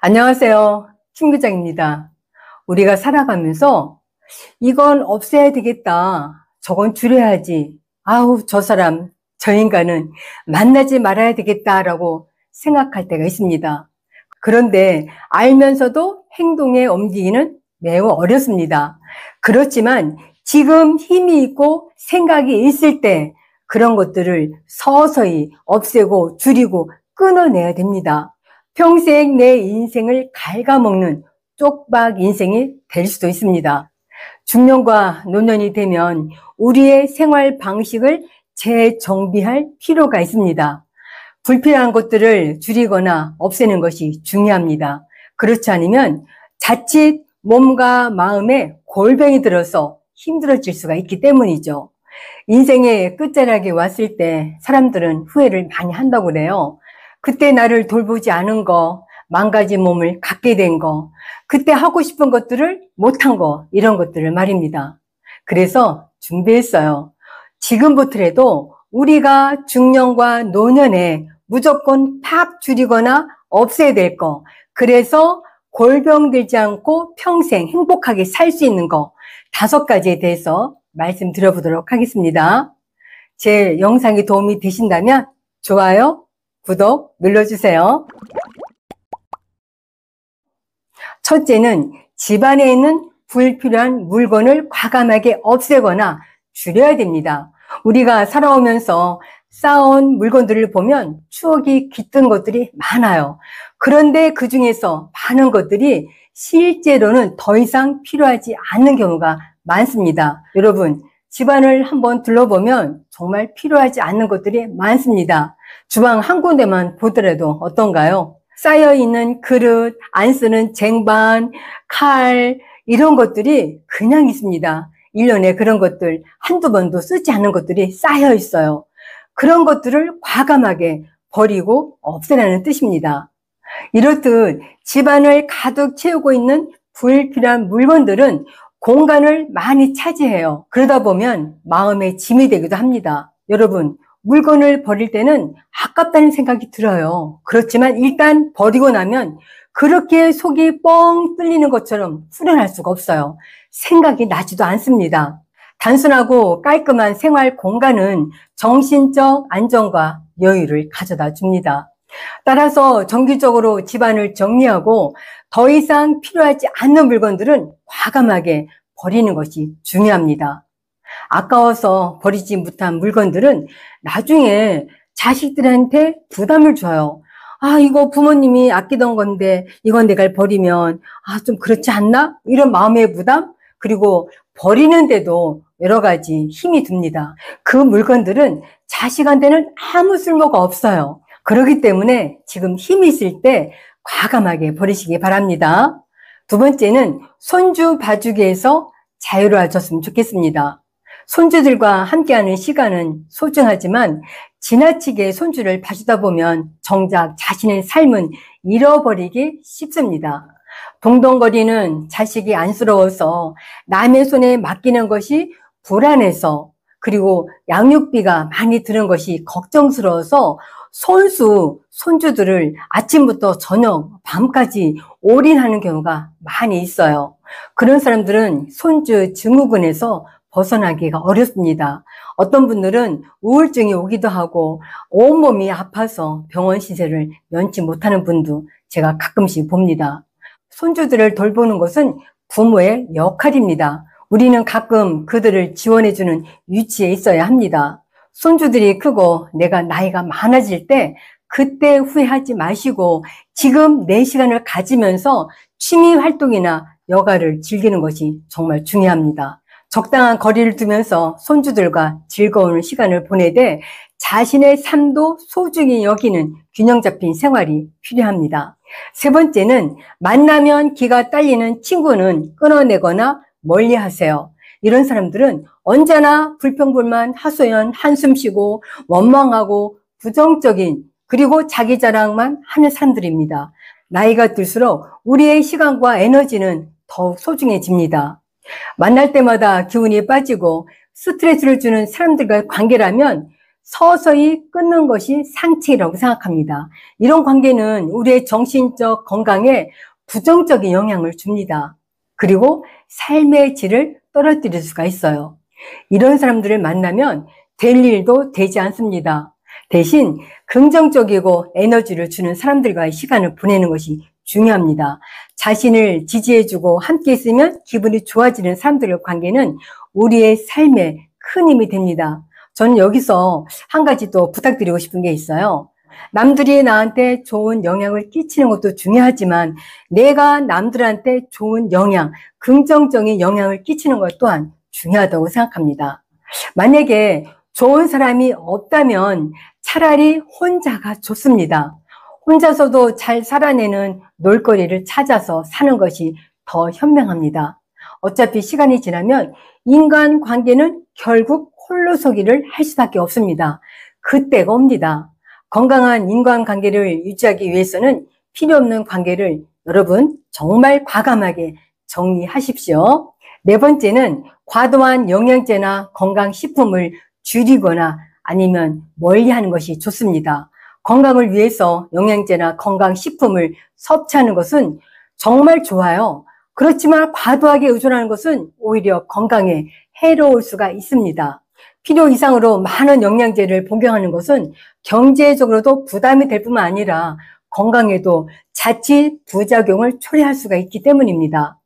안녕하세요. 김 부장입니다. 우리가 살아가면서 이건 없애야 되겠다. 저건 줄여야지. 아우, 저 사람, 저 인간은 만나지 말아야 되겠다라고 생각할 때가 있습니다. 그런데 알면서도 행동에 옮기기는 매우 어렵습니다. 그렇지만 지금 힘이 있고 생각이 있을 때 그런 것들을 서서히 없애고 줄이고 끊어내야 됩니다. 평생 내 인생을 갉아먹는 쪽박 인생이 될 수도 있습니다. 중년과 노년이 되면 우리의 생활 방식을 재정비할 필요가 있습니다. 불필요한 것들을 줄이거나 없애는 것이 중요합니다. 그렇지 않으면 자칫 몸과 마음에 골병이 들어서 힘들어질 수가 있기 때문이죠. 인생의 끝자락에 왔을 때 사람들은 후회를 많이 한다고 그래요. 그때 나를 돌보지 않은 거, 망가진 몸을 갖게 된 거, 그때 하고 싶은 것들을 못한 거, 이런 것들을 말입니다. 그래서 준비했어요. 지금부터라도 우리가 중년과 노년에 무조건 팍 줄이거나 없애야 될 거, 그래서 골병 들지 않고 평생 행복하게 살 수 있는 거 5가지에 대해서 말씀드려보도록 하겠습니다. 제 영상이 도움이 되신다면 좋아요, 구독 눌러주세요. 첫째는 집안에 있는 불필요한 물건을 과감하게 없애거나 줄여야 됩니다. 우리가 살아오면서 쌓아온 물건들을 보면 추억이 깃든 것들이 많아요. 그런데 그 중에서 많은 것들이 실제로는 더 이상 필요하지 않는 경우가 많습니다. 여러분, 집안을 한번 둘러보면 정말 필요하지 않는 것들이 많습니다. 주방 한 군데만 보더라도 어떤가요? 쌓여있는 그릇, 안 쓰는 쟁반, 칼, 이런 것들이 그냥 있습니다. 1년에 그런 것들 한두 번도 쓰지 않은 것들이 쌓여 있어요. 그런 것들을 과감하게 버리고 없애라는 뜻입니다. 이렇듯 집안을 가득 채우고 있는 불필요한 물건들은 공간을 많이 차지해요. 그러다 보면 마음의 짐이 되기도 합니다. 여러분, 물건을 버릴 때는 아깝다는 생각이 들어요. 그렇지만 일단 버리고 나면 그렇게 속이 뻥 뚫리는 것처럼 후련할 수가 없어요. 생각이 나지도 않습니다. 단순하고 깔끔한 생활 공간은 정신적 안정과 여유를 가져다 줍니다. 따라서 정기적으로 집안을 정리하고 더 이상 필요하지 않는 물건들은 과감하게 버리는 것이 중요합니다. 아까워서 버리지 못한 물건들은 나중에 자식들한테 부담을 줘요. 아, 이거 부모님이 아끼던 건데 이건 내가 버리면 좀 그렇지 않나? 이런 마음의 부담? 그리고 버리는데도 여러 가지 힘이 듭니다. 그 물건들은 자식한테는 아무 쓸모가 없어요. 그렇기 때문에 지금 힘이 있을 때 과감하게 버리시기 바랍니다. 두 번째는 손주 봐주기에서 자유로워졌으면 좋겠습니다. 손주들과 함께하는 시간은 소중하지만 지나치게 손주를 봐주다 보면 정작 자신의 삶은 잃어버리기 쉽습니다. 동동거리는 자식이 안쓰러워서 남의 손에 맡기는 것이 불안해서, 그리고 양육비가 많이 드는 것이 걱정스러워서 손주들을 아침부터 저녁, 밤까지 올인하는 경우가 많이 있어요. 그런 사람들은 손주 증후군에서 벗어나기가 어렵습니다. 어떤 분들은 우울증이 오기도 하고 온몸이 아파서 병원 시세를 면치 못하는 분도 제가 가끔씩 봅니다. 손주들을 돌보는 것은 부모의 역할입니다. 우리는 가끔 그들을 지원해주는 위치에 있어야 합니다. 손주들이 크고 내가 나이가 많아질 때 그때 후회하지 마시고 지금 내 시간을 가지면서 취미 활동이나 여가를 즐기는 것이 정말 중요합니다. 적당한 거리를 두면서 손주들과 즐거운 시간을 보내되 자신의 삶도 소중히 여기는 균형 잡힌 생활이 필요합니다. 세 번째는 만나면 기가 딸리는 친구는 끊어내거나 멀리하세요. 이런 사람들은 언제나 불평불만, 하소연, 한숨 쉬고 원망하고 부정적인, 그리고 자기 자랑만 하는 사람들입니다. 나이가 들수록 우리의 시간과 에너지는 더욱 소중해집니다. 만날 때마다 기운이 빠지고 스트레스를 주는 사람들과의 관계라면 서서히 끊는 것이 상책이라고 생각합니다. 이런 관계는 우리의 정신적 건강에 부정적인 영향을 줍니다. 그리고 삶의 질을 떨어뜨릴 수가 있어요. 이런 사람들을 만나면 될 일도 되지 않습니다. 대신 긍정적이고 에너지를 주는 사람들과의 시간을 보내는 것이 중요합니다. 자신을 지지해주고 함께 있으면 기분이 좋아지는 사람들의 관계는 우리의 삶에 큰 힘이 됩니다. 저는 여기서 한 가지 또 부탁드리고 싶은 게 있어요. 남들이 나한테 좋은 영향을 끼치는 것도 중요하지만 내가 남들한테 좋은 영향, 긍정적인 영향을 끼치는 것 또한 중요하다고 생각합니다. 만약에 좋은 사람이 없다면 차라리 혼자가 좋습니다. 혼자서도 잘 살아내는 놀거리를 찾아서 사는 것이 더 현명합니다. 어차피 시간이 지나면 인간관계는 결국 홀로서기를 할 수밖에 없습니다. 그때가 옵니다. 건강한 인간관계를 유지하기 위해서는 필요 없는 관계를 여러분 정말 과감하게 정리하십시오. 네 번째는 과도한 영양제나 건강식품을 줄이거나 아니면 멀리하는 것이 좋습니다. 건강을 위해서 영양제나 건강식품을 섭취하는 것은 정말 좋아요. 그렇지만 과도하게 의존하는 것은 오히려 건강에 해로울 수가 있습니다. 필요 이상으로 많은 영양제를 복용하는 것은 경제적으로도 부담이 될 뿐만 아니라 건강에도 자칫 부작용을 초래할 수가 있기 때문입니다.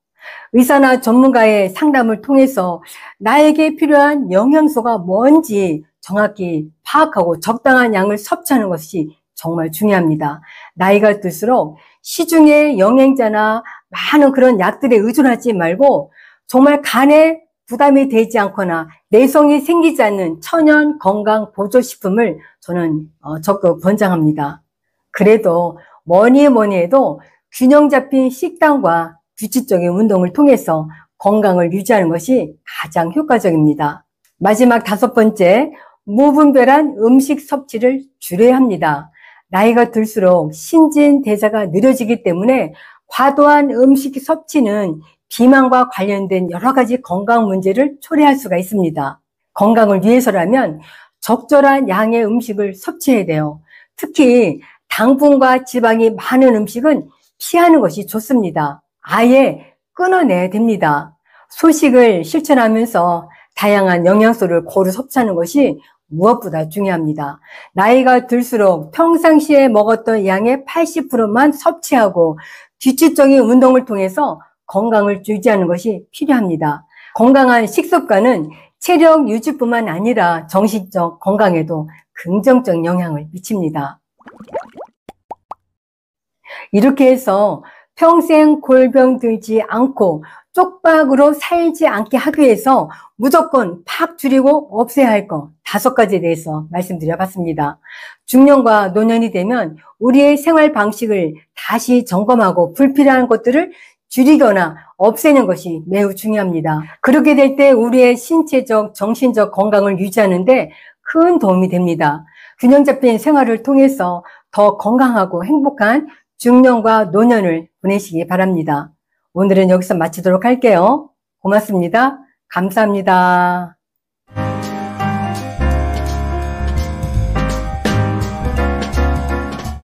의사나 전문가의 상담을 통해서 나에게 필요한 영양소가 뭔지 정확히 파악하고 적당한 양을 섭취하는 것이 정말 중요합니다. 나이가 들수록 시중의 영양제나 많은 그런 약들에 의존하지 말고 정말 간에 부담이 되지 않거나 내성이 생기지 않는 천연 건강 보조식품을 저는 적극 권장합니다. 그래도 뭐니 해도 균형 잡힌 식단과 규칙적인 운동을 통해서 건강을 유지하는 것이 가장 효과적입니다. 마지막 다섯 번째, 무분별한 음식 섭취를 줄여야 합니다. 나이가 들수록 신진대사가 느려지기 때문에 과도한 음식 섭취는 비만과 관련된 여러 가지 건강 문제를 초래할 수가 있습니다. 건강을 위해서라면 적절한 양의 음식을 섭취해야 돼요. 특히 당분과 지방이 많은 음식은 피하는 것이 좋습니다. 아예 끊어내야 됩니다. 소식을 실천하면서 다양한 영양소를 고루 섭취하는 것이 무엇보다 중요합니다. 나이가 들수록 평상시에 먹었던 양의 80%만 섭취하고 규칙적인 운동을 통해서 건강을 유지하는 것이 필요합니다. 건강한 식습관은 체력 유지뿐만 아니라 정신적 건강에도 긍정적 영향을 미칩니다. 이렇게 해서 평생 골병 들지 않고 쪽박으로 살지 않게 하기 위해서 무조건 팍 줄이고 없애야 할 것 5가지에 대해서 말씀드려봤습니다. 중년과 노년이 되면 우리의 생활 방식을 다시 점검하고 불필요한 것들을 줄이거나 없애는 것이 매우 중요합니다. 그렇게 될 때 우리의 신체적, 정신적 건강을 유지하는 데 큰 도움이 됩니다. 균형 잡힌 생활을 통해서 더 건강하고 행복한 중년과 노년을 보내시기 바랍니다. 오늘은 여기서 마치도록 할게요. 고맙습니다. 감사합니다.